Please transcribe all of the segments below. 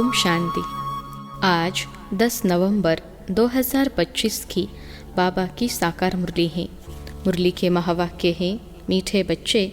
ओम शांति। आज 10 नवंबर 2025 की बाबा की साकार मुरली है। मुरली के महावाक्य है, मीठे बच्चे,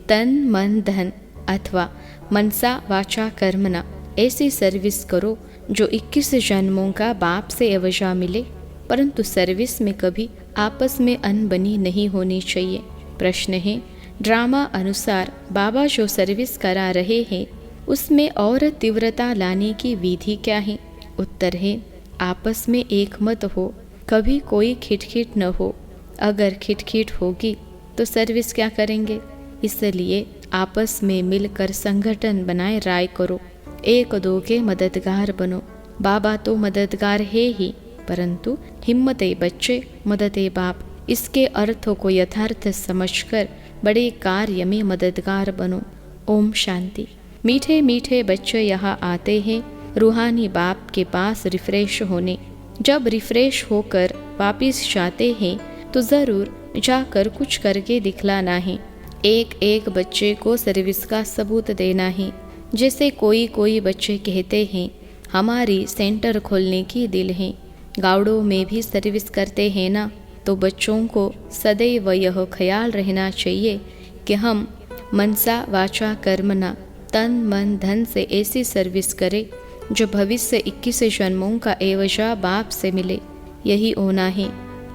तन मन धन अथवा मनसा वाचा कर्मना ऐसी सर्विस करो जो 21 जन्मों का बाप से एवजा मिले, परंतु सर्विस में कभी आपस में अनबनी नहीं होनी चाहिए। प्रश्न है, ड्रामा अनुसार बाबा जो सर्विस करा रहे हैं उसमें और तीव्रता लाने की विधि क्या है? उत्तर है, आपस में एक मत हो, कभी कोई खिटखिट न हो। अगर खिटखिट होगी तो सर्विस क्या करेंगे? इसलिए आपस में मिलकर संगठन बनाए राय करो, एक दो के मददगार बनो। बाबा तो मददगार है ही, परंतु हिम्मते बच्चे मददे बाप, इसके अर्थों को यथार्थ समझकर बड़े कार्य में मददगार बनो। ओम शांति। मीठे मीठे बच्चे यहाँ आते हैं रूहानी बाप के पास रिफ्रेश होने। जब रिफ्रेश होकर वापिस जाते हैं तो ज़रूर जाकर कुछ करके दिखलाना है। एक एक बच्चे को सर्विस का सबूत देना है। जैसे कोई बच्चे कहते हैं हमारी सेंटर खोलने की दिल है, गावड़ों में भी सर्विस करते हैं ना। तो बच्चों को सदैव यह ख्याल रहना चाहिए कि हम मनसा वाचा कर्मना तन मन धन से ऐसी सर्विस करें जो भविष्य 21 जन्मों का एवजा बाप से मिले। यही होना है।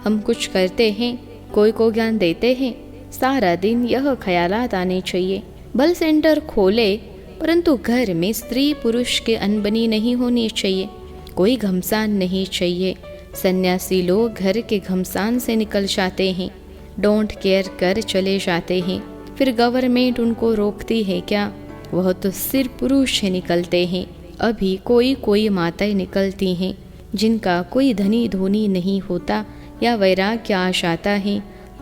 हम कुछ करते हैं, कोई को ज्ञान देते हैं, सारा दिन यह ख्यालात आने चाहिए। बल सेंटर खोले, परंतु घर में स्त्री पुरुष के अनबनी नहीं होनी चाहिए, कोई घमसान नहीं चाहिए। सन्यासी लोग घर के घमसान से निकल जाते हैं, डोंट केयर कर चले जाते हैं, फिर गवर्नमेंट उनको रोकती है क्या? वह तो सिर्फ पुरुष निकलते हैं। अभी कोई माताएं निकलती हैं जिनका कोई धनी धोनी नहीं होता या वैराग्य आ जाता है,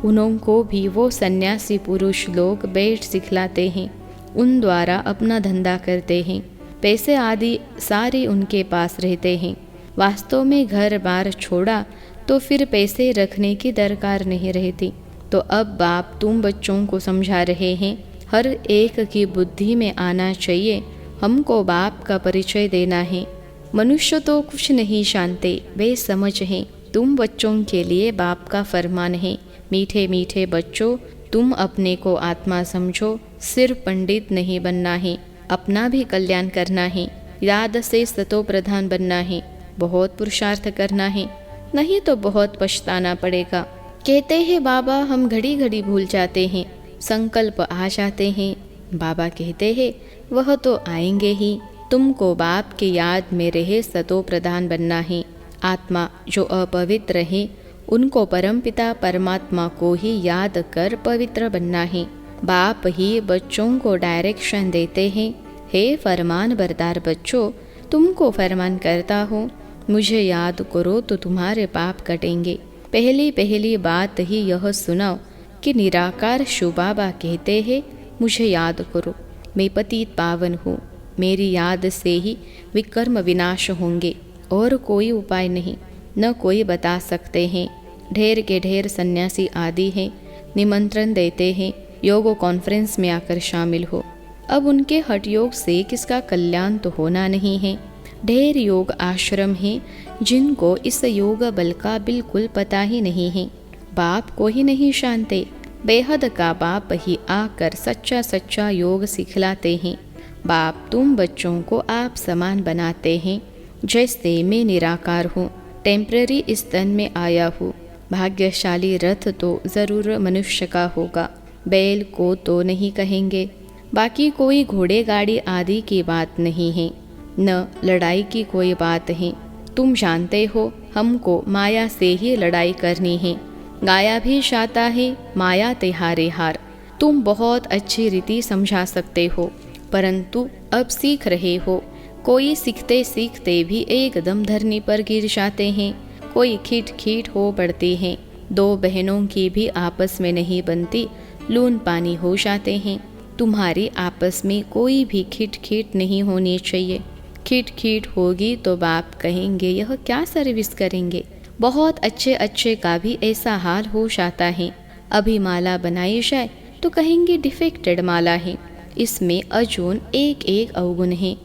उनको भी वो सन्यासी पुरुष लोग बैठ सिखलाते हैं, उन द्वारा अपना धंधा करते हैं। पैसे आदि सारे उनके पास रहते हैं। वास्तव में घर बार छोड़ा तो फिर पैसे रखने की दरकार नहीं रहती। तो अब बाप तुम बच्चों को समझा रहे हैं, हर एक की बुद्धि में आना चाहिए, हमको बाप का परिचय देना है। मनुष्य तो कुछ नहीं जानते, वे समझ हैं। तुम बच्चों के लिए बाप का फरमान है, मीठे मीठे बच्चों, तुम अपने को आत्मा समझो, सिर्फ पंडित नहीं बनना है, अपना भी कल्याण करना है, याद से सतो प्रधान बनना है, बहुत पुरुषार्थ करना है, नहीं तो बहुत पछताना पड़ेगा। कहते हैं बाबा हम घड़ी घड़ी भूल जाते हैं, संकल्प आ जाते हैं। बाबा कहते हैं वह तो आएंगे ही, तुमको बाप के याद में रहे सतो प्रधान बनना है। आत्मा जो अपवित्र है उनको परमपिता परमात्मा को ही याद कर पवित्र बनना है। बाप ही बच्चों को डायरेक्शन देते हैं, हे फरमान बरदार बच्चों, तुमको फरमान करता हूँ, मुझे याद करो तो तुम्हारे पाप कटेंगे। पहली बात ही यह सुनाओ कि निराकार शिव बाबा कहते हैं मुझे याद करो, मैं पतित पावन हूँ, मेरी याद से ही विकर्म विनाश होंगे और कोई उपाय नहीं, न कोई बता सकते हैं। ढेर के ढेर सन्यासी आदि हैं, निमंत्रण देते हैं योग कॉन्फ्रेंस में आकर शामिल हो। अब उनके हठ योग से किसका कल्याण तो होना नहीं है। ढेर योग आश्रम हैं जिनको इस योग बल का बिल्कुल पता ही नहीं है, बाप को ही नहीं जानते। बेहद का बाप ही आकर सच्चा योग सिखलाते हैं। बाप तुम बच्चों को आप समान बनाते हैं। जैसे मैं निराकार हूँ, टेम्पररी इस तन में आया हूँ। भाग्यशाली रथ तो ज़रूर मनुष्य का होगा, बैल को तो नहीं कहेंगे। बाकी कोई घोड़े गाड़ी आदि की बात नहीं है, न लड़ाई की कोई बात है। तुम जानते हो हमको माया से ही लड़ाई करनी है, गाया भी जाता है माया तिहारे हार। तुम बहुत अच्छी रीति समझा सकते हो, परंतु अब सीख रहे हो। कोई सीखते सीखते भी एकदम धरनी पर गिर जाते हैं, कोई खीट हो पड़ते हैं। दो बहनों की भी आपस में नहीं बनती, लून पानी हो जाते हैं। तुम्हारी आपस में कोई भी खीट नहीं होनी चाहिए। खीट होगी तो बाप कहेंगे यह क्या सर्विस करेंगे। बहुत अच्छे का भी ऐसा हाल हो जाता है। अभी माला बनाई जाए तो कहेंगे डिफेक्टेड माला है, इसमें अजून एक अवगुण है।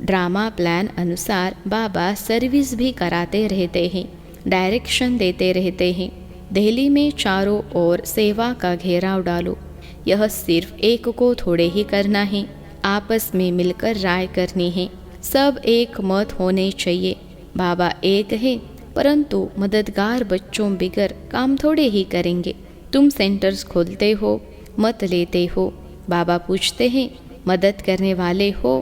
ड्रामा प्लान अनुसार बाबा सर्विस भी कराते रहते हैं, डायरेक्शन देते रहते हैं। दिल्ली में चारों ओर सेवा का घेराव डालो। यह सिर्फ एक को थोड़े ही करना है, आपस में मिलकर राय करनी है। सब एक मत होने चाहिए। बाबा एक है, परंतु मददगार बच्चों बिगर काम थोड़े ही करेंगे। तुम सेंटर्स खोलते हो, मत लेते हो। बाबा पूछते हैं, मदद करने वाले हो?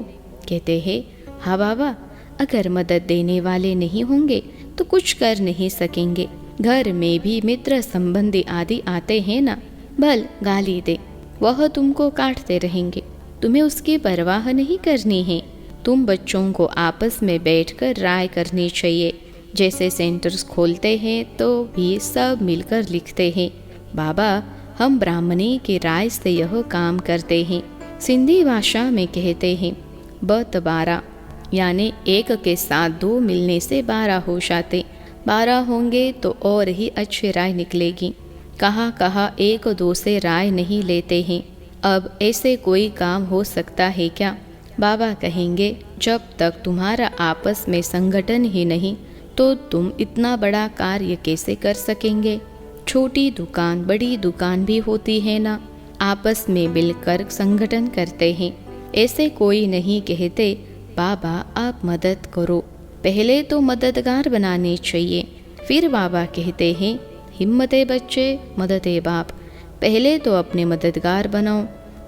कहते हैं, हाँ बाबा। अगर मदद देने वाले नहीं होंगे तो कुछ कर नहीं सकेंगे। घर में भी मित्र संबंधी आदि आते हैं ना, भल गाली दे, वह तुमको काटते रहेंगे, तुम्हें उसकी परवाह नहीं करनी है। तुम बच्चों को आपस में बैठकर राय करनी चाहिए। जैसे सेंटर्स खोलते हैं तो भी सब मिलकर लिखते हैं, बाबा हम ब्राह्मणी की राय से यह काम करते हैं। सिंधी भाषा में कहते हैं बत 12, यानी एक के साथ 2 मिलने से 12 हो जाते। 12 होंगे तो और ही अच्छी राय निकलेगी। कहाँ एक दो से राय नहीं लेते हैं। अब ऐसे कोई काम हो सकता है क्या? बाबा कहेंगे, जब तक तुम्हारा आपस में संगठन ही नहीं तो तुम इतना बड़ा कार्य कैसे कर सकेंगे? छोटी दुकान बड़ी दुकान भी होती है ना, आपस में मिलकर संगठन करते हैं। ऐसे कोई नहीं कहते बाबा आप मदद करो, पहले तो मददगार बनाने चाहिए। फिर बाबा कहते हैं हिम्मते बच्चे मददे बाप, पहले तो अपने मददगार बनाओ।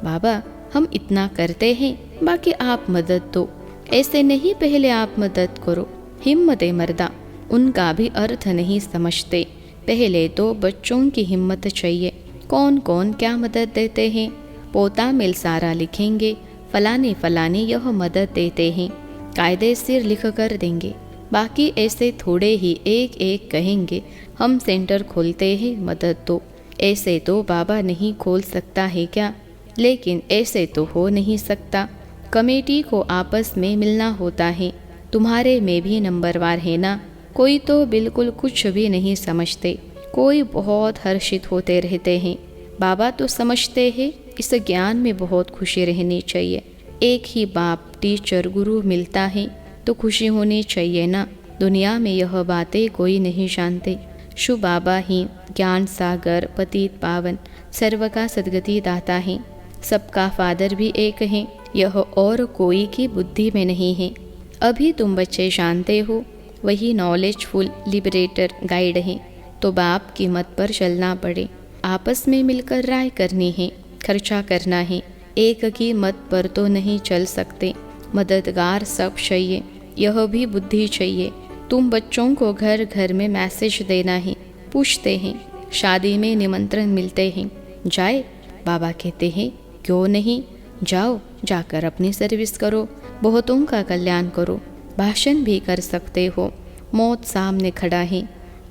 बाबा हम इतना करते हैं, बाकी आप मदद दो। ऐसे नहीं, पहले आप मदद करो। हिम्मते मर्दा, उनका भी अर्थ नहीं समझते। पहले तो बच्चों की हिम्मत चाहिए। कौन कौन क्या मदद देते हैं? पोता मिल सारा लिखेंगे, फलाने यह मदद देते हैं, कायदे सिर लिख कर देंगे। बाकी ऐसे थोड़े ही एक एक कहेंगे हम सेंटर खोलते हैं, मदद दो। ऐसे तो बाबा नहीं खोल सकता है क्या? लेकिन ऐसे तो हो नहीं सकता। कमेटी को आपस में मिलना होता है। तुम्हारे में भी नंबरवार है ना। कोई तो बिल्कुल कुछ भी नहीं समझते, कोई बहुत हर्षित होते रहते हैं। बाबा तो समझते हैं इस ज्ञान में बहुत खुशी रहनी चाहिए। एक ही बाप टीचर गुरु मिलता है तो खुशी होनी चाहिए ना। दुनिया में यह बातें कोई नहीं जानते। शु बाबा ही ज्ञान सागर पतित पावन सर्व का सदगति दाता है। सबका फादर भी एक है, यह और कोई की बुद्धि में नहीं है। अभी तुम बच्चे जानते हो वही नॉलेजफुल लिबरेटर गाइड है, तो बाप की मत पर चलना पड़े। आपस में मिलकर राय करनी है, खर्चा करना है। एक की मत पर तो नहीं चल सकते। मददगार सब चाहिए, यह भी बुद्धि चाहिए। तुम बच्चों को घर घर में मैसेज देना है, पूछते हैं शादी में निमंत्रण मिलते हैं, जाए? बाबा कहते हैं क्यों नहीं, जाओ, जाकर अपनी सर्विस करो, बहुतों का कल्याण करो। भाषण भी कर सकते हो, मौत सामने खड़ा है।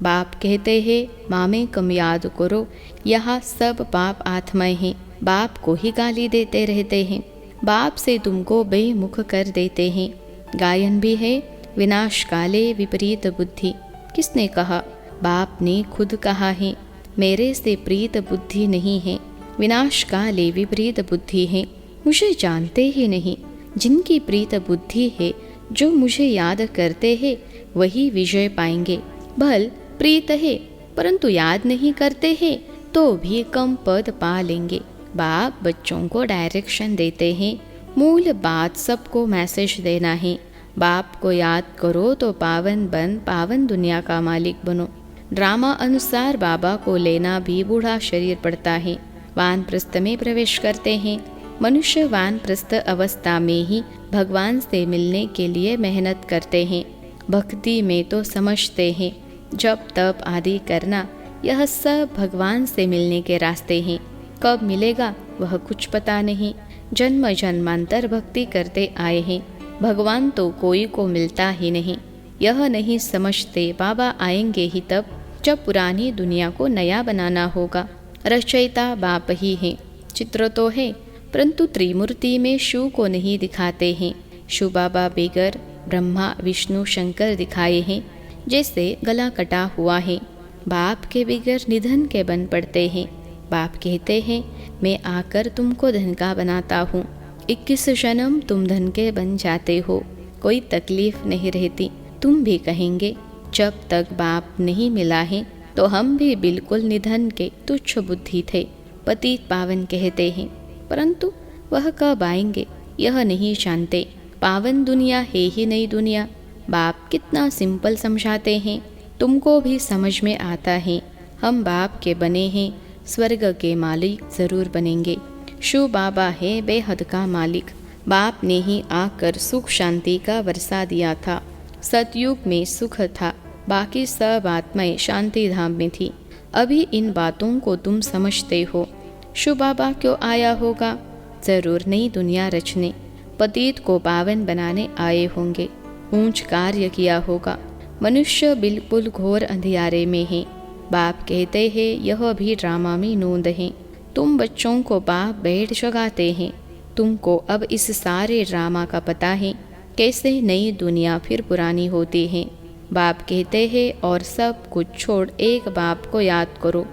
बाप कहते हैं मामे कम याद करो, यहाँ सब बाप आत्माएं हैं। बाप को ही गाली देते रहते हैं, बाप से तुमको बेमुख कर देते हैं। गायन भी है विनाश काले विपरीत बुद्धि। किसने कहा? बाप ने खुद कहा है, मेरे से प्रीत बुद्धि नहीं है, विनाश काले विपरीत बुद्धि है। मुझे जानते ही नहीं। जिनकी प्रीत बुद्धि है, जो मुझे याद करते हैं वही विजय पाएंगे। भल प्रीत है परंतु याद नहीं करते हैं तो भी कम पद पा लेंगे। बाप बच्चों को डायरेक्शन देते हैं। मूल बात सबको मैसेज देना है। बाप को याद करो तो पावन बन, पावन दुनिया का मालिक बनो। ड्रामा अनुसार बाबा को लेना भी बूढ़ा शरीर पड़ता है। वानप्रस्थ में प्रवेश करते हैं। मनुष्य वानप्रस्थ अवस्था में ही भगवान से मिलने के लिए मेहनत करते हैं। भक्ति में तो समझते हैं जप तप आदि करना, यह सब भगवान से मिलने के रास्ते हैं। कब मिलेगा वह कुछ पता नहीं। जन्म जन्मांतर भक्ति करते आए हैं, भगवान तो कोई को मिलता ही नहीं। यह नहीं समझते बाबा आएंगे ही तब जब पुरानी दुनिया को नया बनाना होगा। रचयिता बाप ही हैं। चित्र तो है परंतु त्रिमूर्ति में शिव को नहीं दिखाते हैं। शिव बाबा बेगर ब्रह्मा विष्णु शंकर दिखाए हैं, जैसे गला कटा हुआ है। बाप के बिगर निधन के बन पड़ते हैं। बाप कहते हैं मैं आकर तुमको धन का बनाता हूँ। 21 जन्म तुम धन के बन जाते हो। कोई तकलीफ नहीं रहती। तुम भी कहेंगे जब तक बाप नहीं मिला है तो हम भी बिल्कुल निधन के तुच्छ बुद्धि थे, पतित पावन कहते हैं, परंतु वह कब आएंगे यह नहीं जानते। पावन दुनिया है ही नई दुनिया। बाप कितना सिंपल समझाते हैं, तुमको भी समझ में आता है। हम बाप के बने हैं, स्वर्ग के मालिक जरूर बनेंगे। शिव बाबा है बेहद का मालिक। बाप ने ही आकर सुख शांति का वर्षा दिया था। सतयुग में सुख था, बाकी सब आत्माएं शांति धाम में थी। अभी इन बातों को तुम समझते हो। शिव बाबा क्यों आया होगा? जरूर नई दुनिया रचने, पतित को पावन बनाने आए होंगे। ऊंच कार्य किया होगा। मनुष्य बिल्कुल घोर अंधियारे में है। बाप कहते हैं यह भी ड्रामा में नोंद है। तुम बच्चों को बाप बैठ जगाते हैं। तुमको अब इस सारे ड्रामा का पता है, कैसे नई दुनिया फिर पुरानी होती है। बाप कहते हैं और सब कुछ छोड़ एक बाप को याद करो।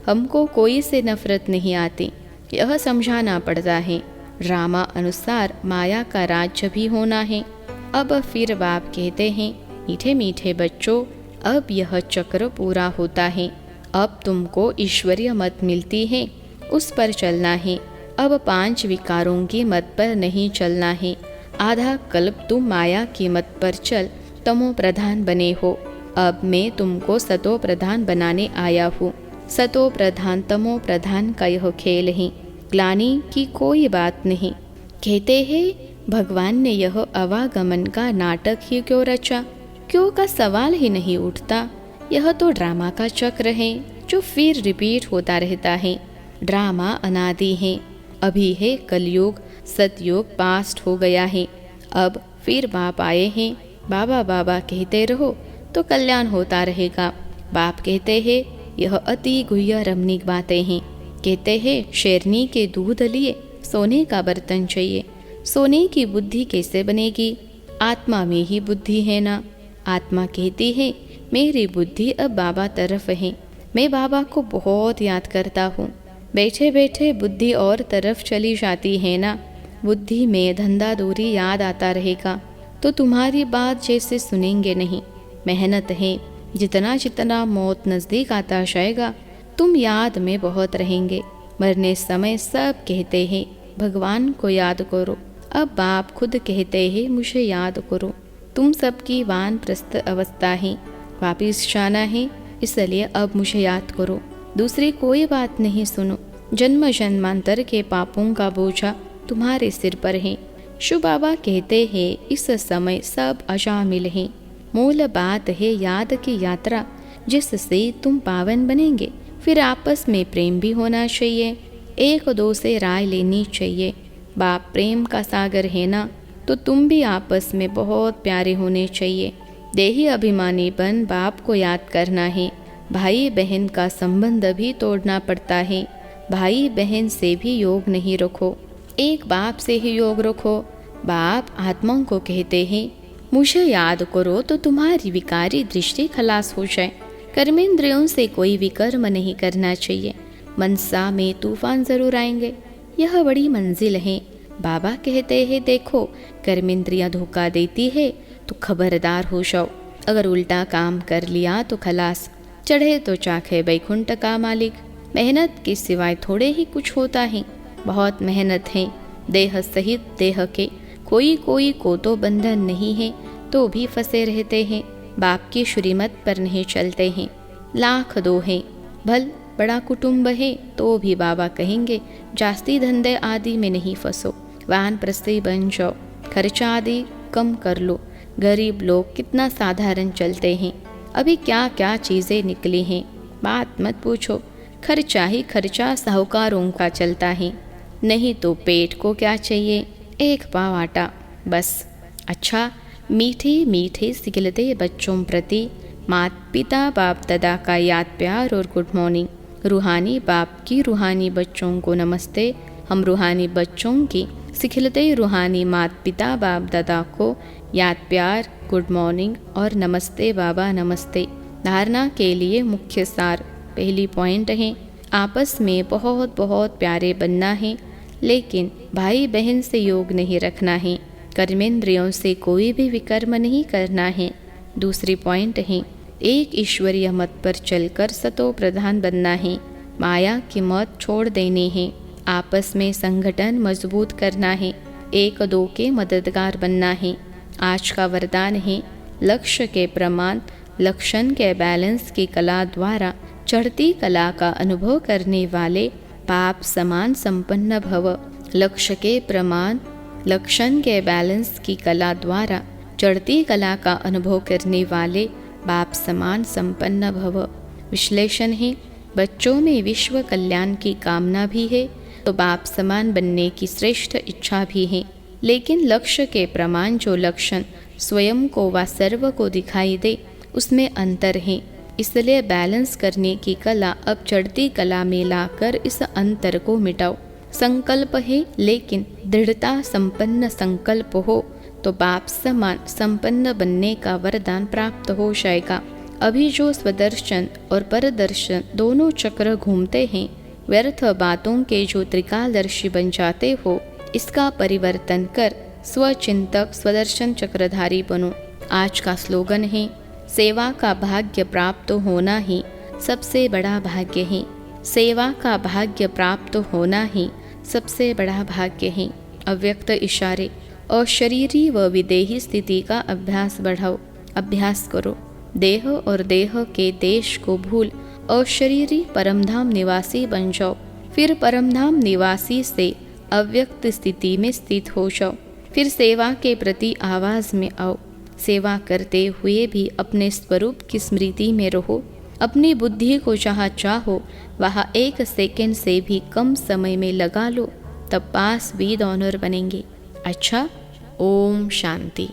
हमको कोई से नफरत नहीं आती, यह समझाना पड़ता है। ड्रामा अनुसार माया का राज्य भी होना है। अब फिर बाप कहते हैं मीठे मीठे बच्चों, अब यह चक्र पूरा होता है। अब तुमको ईश्वरीय मत मिलती है, उस पर चलना है। अब 5 विकारों की मत पर नहीं चलना है। आधा कल्प तुम माया की मत पर चल तमो प्रधान बने हो। अब मैं तुमको सतो प्रधान बनाने आया हूँ। सतो प्रधान तमो प्रधान का यह खेल है, ग्लानि की कोई बात नहीं। कहते हैं भगवान ने यह आवागमन का नाटक ही क्यों रचा? क्यों का सवाल ही नहीं उठता। यह तो ड्रामा का चक्र है जो फिर रिपीट होता रहता है। ड्रामा अनादि है। अभी है कलयुग, सतयुग पास्ट हो गया है। अब फिर बाप आए हैं। बाबा बाबा कहते रहो तो कल्याण होता रहेगा। बाप कहते हैं यह अति गुह्य रमणीक बातें हैं। कहते हैं शेरनी के दूध लिए सोने का बर्तन चाहिए। सोने की बुद्धि कैसे बनेगी? आत्मा में ही बुद्धि है ना। आत्मा कहती है मेरी बुद्धि अब बाबा तरफ है। मैं बाबा को बहुत याद करता हूँ। बैठे बैठे बुद्धि और तरफ चली जाती है ना। बुद्धि में धंधा दूरी याद आता रहेगा तो तुम्हारी बात जैसे सुनेंगे नहीं। मेहनत है, जितना जितना मौत नज़दीक आता जाएगा तुम याद में बहुत रहेंगे। मरने समय सब कहते हैं भगवान को याद करो। अब बाप खुद कहते हैं मुझे याद करो। तुम सबकी वानप्रस्थ अवस्था है, वापिस जाना है, इसलिए अब मुझे याद करो। दूसरी कोई बात नहीं सुनो। जन्म जन्मांतर के पापों का बोझा तुम्हारे सिर पर है। शिव बाबा कहते हैं इस समय सब अशामिल हैं। मूल बात है याद की यात्रा, जिससे तुम पावन बनेंगे। फिर आपस में प्रेम भी होना चाहिए, एक दो से राय लेनी चाहिए। बाप प्रेम का सागर है ना, तो तुम भी आपस में बहुत प्यारे होने चाहिए। देही अभिमानी बन बाप को याद करना है। भाई बहन का संबंध भी तोड़ना पड़ता है। भाई बहन से भी योग नहीं रखो, एक बाप से ही योग रखो। बाप आत्माओं को कहते हैं मुझे याद करो तो तुम्हारी विकारी दृष्टि खलास हो जाए। कर्मेंद्रियों से कोई विकर्म नहीं करना चाहिए। मनसा में तूफान जरूर आएंगे, यह बड़ी मंजिल है। बाबा कहते हैं देखो कर्मेंद्रियां धोखा देती है तो खबरदार हो जाओ। अगर उल्टा काम कर लिया तो खलास। चढ़े तो चाखे बैकुंठ का मालिक। मेहनत के सिवाय थोड़े ही कुछ होता है, बहुत मेहनत है। देह सहित देह के कोई कोई को तो बंधन नहीं है तो भी फंसे रहते हैं। बाप की श्रीमत पर नहीं चलते हैं। लाख दो है, भल बड़ा कुटुंब है तो भी बाबा कहेंगे जास्ती धंधे आदि में नहीं फंसो, वानप्रस्थी बन जाओ, खर्चा आदि कम कर लो। गरीब लोग कितना साधारण चलते हैं। अभी क्या क्या चीज़ें निकली हैं, बात मत पूछो। खर्चा ही खर्चा साहूकारों का चलता है। नहीं तो पेट को क्या चाहिए, एक पाव आटा बस। अच्छा, मीठे मीठे सिखलते बच्चों प्रति माता पिता बाप दादा का याद प्यार और गुड मॉर्निंग। रूहानी बाप की रूहानी बच्चों को नमस्ते। हम रूहानी बच्चों की सिखलते रूहानी माता पिता बाप दादा को याद प्यार, गुड मॉर्निंग और नमस्ते बाबा नमस्ते। धारणा के लिए मुख्य सार पहली पॉइंट है आपस में बहुत बहुत प्यारे बनना है, लेकिन भाई बहन से योग नहीं रखना है। कर्मेंद्रियों से कोई भी विकर्म नहीं करना है। दूसरी पॉइंट है, एक ईश्वरीय मत पर चलकर सतो प्रधान बनना है। माया की मत छोड़ देनी है। आपस में संगठन मजबूत करना है। एक दो के मददगार बनना है। आज का वरदान है, लक्ष्य के प्रमाण लक्षण के बैलेंस की कला द्वारा चढ़ती कला का अनुभव करने वाले पाप समान संपन्न भव। लक्ष्य के प्रमाण लक्षण के बैलेंस की कला द्वारा चढ़ती कला का अनुभव करने वाले बाप समान संपन्न भव। विश्लेषण है, बच्चों में विश्व कल्याण की कामना भी है तो बाप समान बनने की श्रेष्ठ इच्छा भी है, लेकिन लक्ष्य के प्रमाण जो लक्षण स्वयं को व सर्व को दिखाई दे उसमें अंतर है। इसलिए बैलेंस करने की कला अब चढ़ती कला में लाकर इस अंतर को मिटाओ। संकल्प है, लेकिन दृढ़ता संपन्न संकल्प हो तो बाप समान संपन्न बनने का वरदान प्राप्त हो जाएगा। अभी जो स्वदर्शन और परदर्शन दोनों चक्र घूमते हैं, व्यर्थ बातों के जो त्रिकालदर्शी बन जाते हो, इसका परिवर्तन कर स्वचिंतक स्वदर्शन चक्रधारी बनो। आज का स्लोगन है, सेवा का भाग्य प्राप्त होना ही सबसे बड़ा भाग्य है। सेवा का भाग्य प्राप्त होना ही सबसे बड़ा भाग्य है। अव्यक्त इशारे और शरीरी व विदेही स्थिति का अभ्यास बढ़ाओ। अभ्यास करो, देह और देह के देश को भूल और शरीरी परमधाम निवासी बन जाओ। फिर परमधाम निवासी से अव्यक्त स्थिति में स्थित हो जाओ। फिर सेवा के प्रति आवाज में आओ। सेवा करते हुए भी अपने स्वरूप की स्मृति में रहो। अपनी बुद्धि को जहाँ चाहो वहाँ 1 सेकेंड से भी कम समय में लगा लो, तब पास विद ऑनर बनेंगे। अच्छा, ओम शांति।